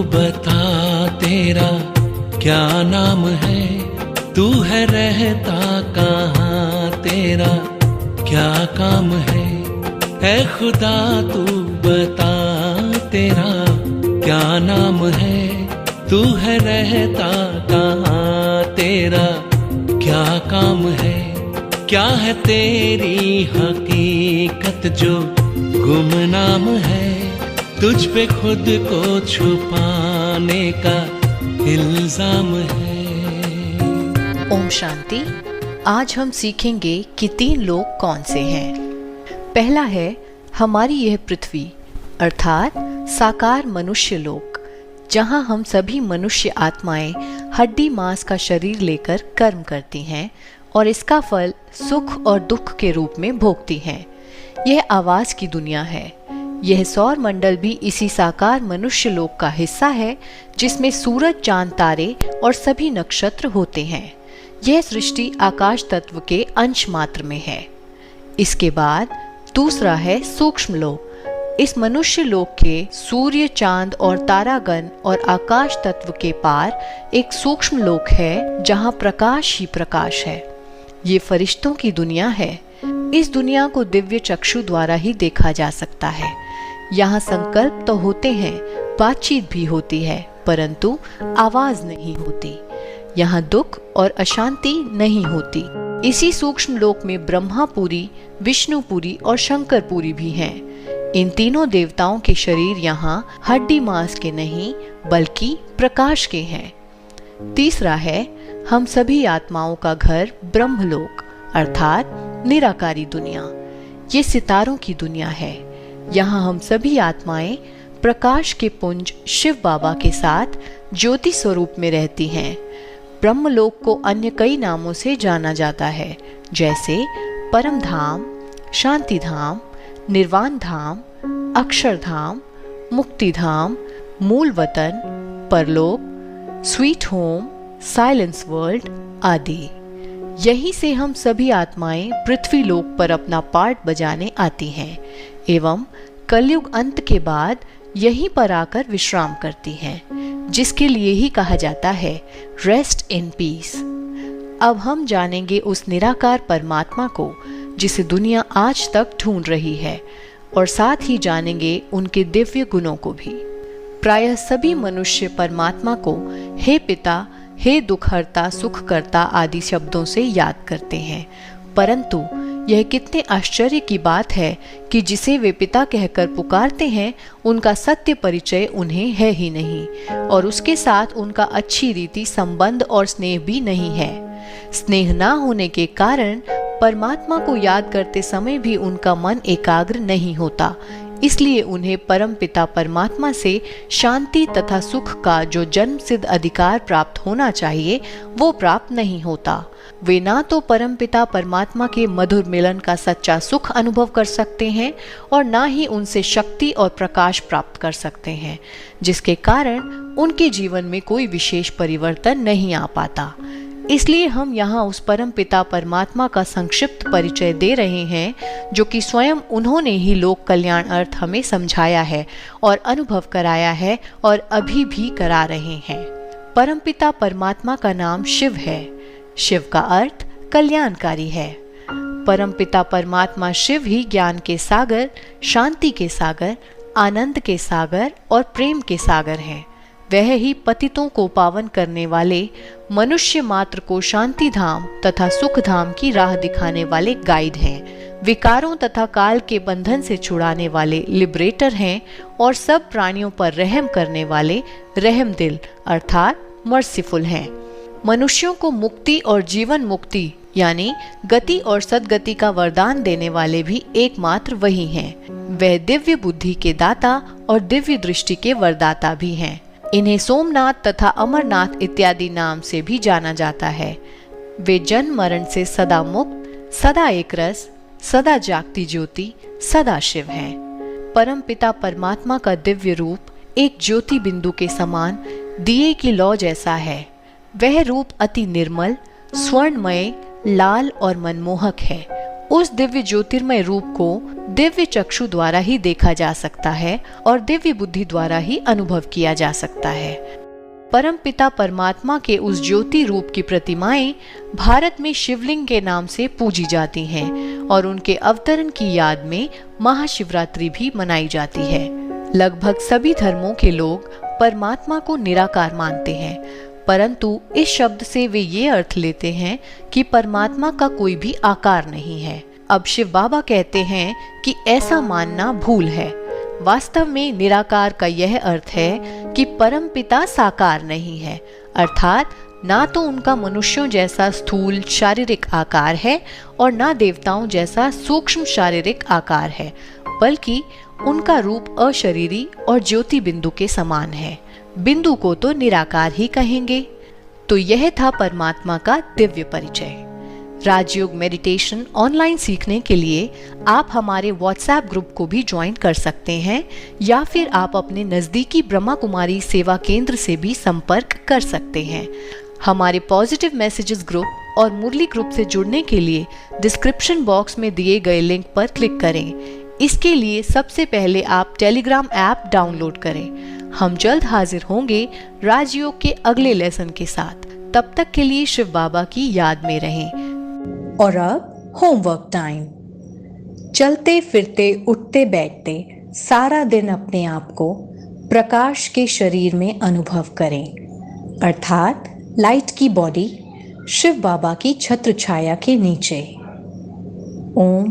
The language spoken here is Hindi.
बता तेरा क्या नाम है, तू है रहता कहाँ, तेरा क्या काम है खुदा तू बता तेरा क्या नाम है, तू है रहता कहाँ, तेरा क्या काम है, क्या है तेरी हकीकत जो गुमनाम है, तुझ पे खुद को छुपाने का इल्जाम है। ओम शांति। आज हम सीखेंगे कि 3 लोक कौन से हैं। पहला है हमारी यह पृथ्वी अर्थात साकार मनुष्य लोक, जहां हम सभी मनुष्य आत्माएं हड्डी मांस का शरीर लेकर कर्म करती हैं और इसका फल सुख और दुख के रूप में भोगती हैं। यह आवाज की दुनिया है। यह सौर मंडल भी इसी साकार मनुष्य लोक का हिस्सा है, जिसमें सूरज, चांद, तारे और सभी नक्षत्र होते हैं। यह सृष्टि आकाश तत्व के अंश मात्र में है। इसके बाद दूसरा है सूक्ष्म लोक। इस मनुष्य लोक के सूर्य, चांद और तारागण और आकाश तत्व के पार एक सूक्ष्म लोक है, जहां प्रकाश ही प्रकाश है। ये फरिश्तों की दुनिया है। इस दुनिया को दिव्य चक्षु द्वारा ही देखा जा सकता है। यहाँ संकल्प तो होते हैं, बातचीत भी होती है, परंतु आवाज नहीं होती। यहाँ दुख और अशांति नहीं होती। इसी सूक्ष्म लोक में ब्रह्मापुरी, विष्णुपुरी और शंकरपुरी भी हैं। इन तीनों देवताओं के शरीर यहाँ हड्डी मांस के नहीं बल्कि प्रकाश के हैं। तीसरा है हम सभी आत्माओं का घर ब्रह्मलोक अर्थात निराकारी दुनिया। ये सितारों की दुनिया है। यहाँ हम सभी आत्माएं प्रकाश के पुंज शिव बाबा के साथ ज्योति स्वरूप में रहती हैं। ब्रह्मलोक को अन्य कई नामों से जाना जाता है, जैसे परम धाम, शांति धाम, निर्वाण धाम, अक्षरधाम, मुक्ति धाम, मूल वतन, परलोक, स्वीट होम, साइलेंस वर्ल्ड आदि। यहीं से हम सभी आत्माएं पृथ्वी लोक पर अपना पार्ट बजाने आती हैं एवं कलयुग अंत के बाद यहीं पर आकर विश्राम करती हैं, जिसके लिए ही कहा जाता है रेस्ट इन पीस। अब हम जानेंगे उस निराकार परमात्मा को जिसे दुनिया आज तक ढूंढ रही है, और साथ ही जानेंगे उनके दिव्य गुणों को भी। प्रायः सभी मनुष्य परमात्मा को हे पिता, हे दुखहर्ता, सुखकर्ता आदि शब्दों से याद करते हैं, परंतु यह कितने आश्चर्य की बात है कि जिसे वे पिता कहकर पुकारते हैं उनका सत्य परिचय उन्हें है ही नहीं, और उसके साथ उनका अच्छी रीति संबंध और स्नेह भी नहीं है। स्नेह ना होने के कारण परमात्मा को याद करते समय भी उनका मन एकाग्र नहीं होता। इसलिए उन्हें परम पिता परमात्मा से शांति तथा सुख का जो जन्म सिद्ध अधिकार प्राप्त होना चाहिए वो प्राप्त नहीं होता। वे ना तो परम पिता परमात्मा के मधुर मिलन का सच्चा सुख अनुभव कर सकते हैं और ना ही उनसे शक्ति और प्रकाश प्राप्त कर सकते हैं, जिसके कारण उनके जीवन में कोई विशेष परिवर्तन नहीं आ पाता। इसलिए हम यहाँ उस परम पिता परमात्मा का संक्षिप्त परिचय दे रहे हैं, जो कि स्वयं उन्होंने ही लोक कल्याण अर्थ हमें समझाया है और अनुभव कराया है और अभी भी करा रहे हैं। परम पिता परमात्मा का नाम शिव है। शिव का अर्थ कल्याणकारी है। परम पिता परमात्मा शिव ही ज्ञान के सागर, शांति के सागर, आनंद के सागर और प्रेम के सागर हैं। वह ही पतितों को पावन करने वाले, मनुष्य मात्र को शांति धाम तथा सुख धाम की राह दिखाने वाले गाइड हैं। विकारों तथा काल के बंधन से छुड़ाने वाले लिबरेटर हैं और सब प्राणियों पर रहम करने वाले रहम दिल अर्थात मर्सीफुल हैं। मनुष्यों को मुक्ति और जीवन मुक्ति यानी गति और सद्गति का वरदान देने वाले भी एकमात्र वही हैं। वह दिव्य बुद्धि के दाता और दिव्य दृष्टि के वरदाता भी हैं। इन्हें सोमनाथ तथा अमरनाथ इत्यादि नाम से भी जाना जाता है। वे जन्म मरण से सदा मुक्त, सदा एक रस, सदा जागती ज्योति, सदा शिव हैं। परम पिता परमात्मा का दिव्य रूप एक ज्योति बिंदु के समान दिए की लौ जैसा है। वह रूप अति निर्मल, स्वर्णमय, लाल और मनमोहक है। उस दिव्य ज्योतिर्मय रूप को दिव्य चक्षु द्वारा ही देखा जा सकता है और दिव्य बुद्धि द्वारा ही अनुभव किया जा सकता है। परमपिता परमात्मा के उस ज्योति रूप की प्रतिमाएं भारत में शिवलिंग के नाम से पूजी जाती हैं और उनके अवतरण की याद में महाशिवरात्रि भी मनाई जाती है। लगभग सभी धर्मों के लोग परमात्मा को निराकार मानते हैं, परंतु इस शब्द से वे ये अर्थ लेते हैं कि परमात्मा का कोई भी आकार नहीं है। अब शिव बाबा कहते हैं कि ऐसा मानना भूल है। वास्तव में निराकार का यह अर्थ है कि परमपिता साकार नहीं है, अर्थात ना तो उनका मनुष्यों जैसा स्थूल शारीरिक आकार है और ना देवताओं जैसा सूक्ष्म शारीरिक आकार है, बल्कि उनका रूप अशरीरी और ज्योति बिंदु के समान है। बिंदु को तो निराकार ही कहेंगे। तो यह था परमात्मा का दिव्य परिचय। राजयोग मेडिटेशन ऑनलाइन सीखने के लिए आप हमारे व्हाट्सएप ग्रुप को भी ज्वाइन कर सकते हैं या फिर आप अपने नजदीकी ब्रह्मा कुमारी सेवा केंद्र से भी संपर्क कर सकते हैं। हमारे पॉजिटिव मैसेजेस ग्रुप और मुरली ग्रुप से जुड़ने के लिए डिस्क्रिप्शन बॉक्स में दिए गए लिंक पर क्लिक करें। इसके लिए सबसे पहले आप टेलीग्राम ऐप डाउनलोड करें। हम जल्द हाजिर होंगे राजयोग के अगले लेसन के साथ। तब तक के लिए शिव बाबा की याद में रहें। और अब होमवर्क टाइम। चलते फिरते उठते बैठते सारा दिन अपने आप को प्रकाश के शरीर में अनुभव करें, अर्थात लाइट की बॉडी शिव बाबा की छत्र छाया के नीचे। ओम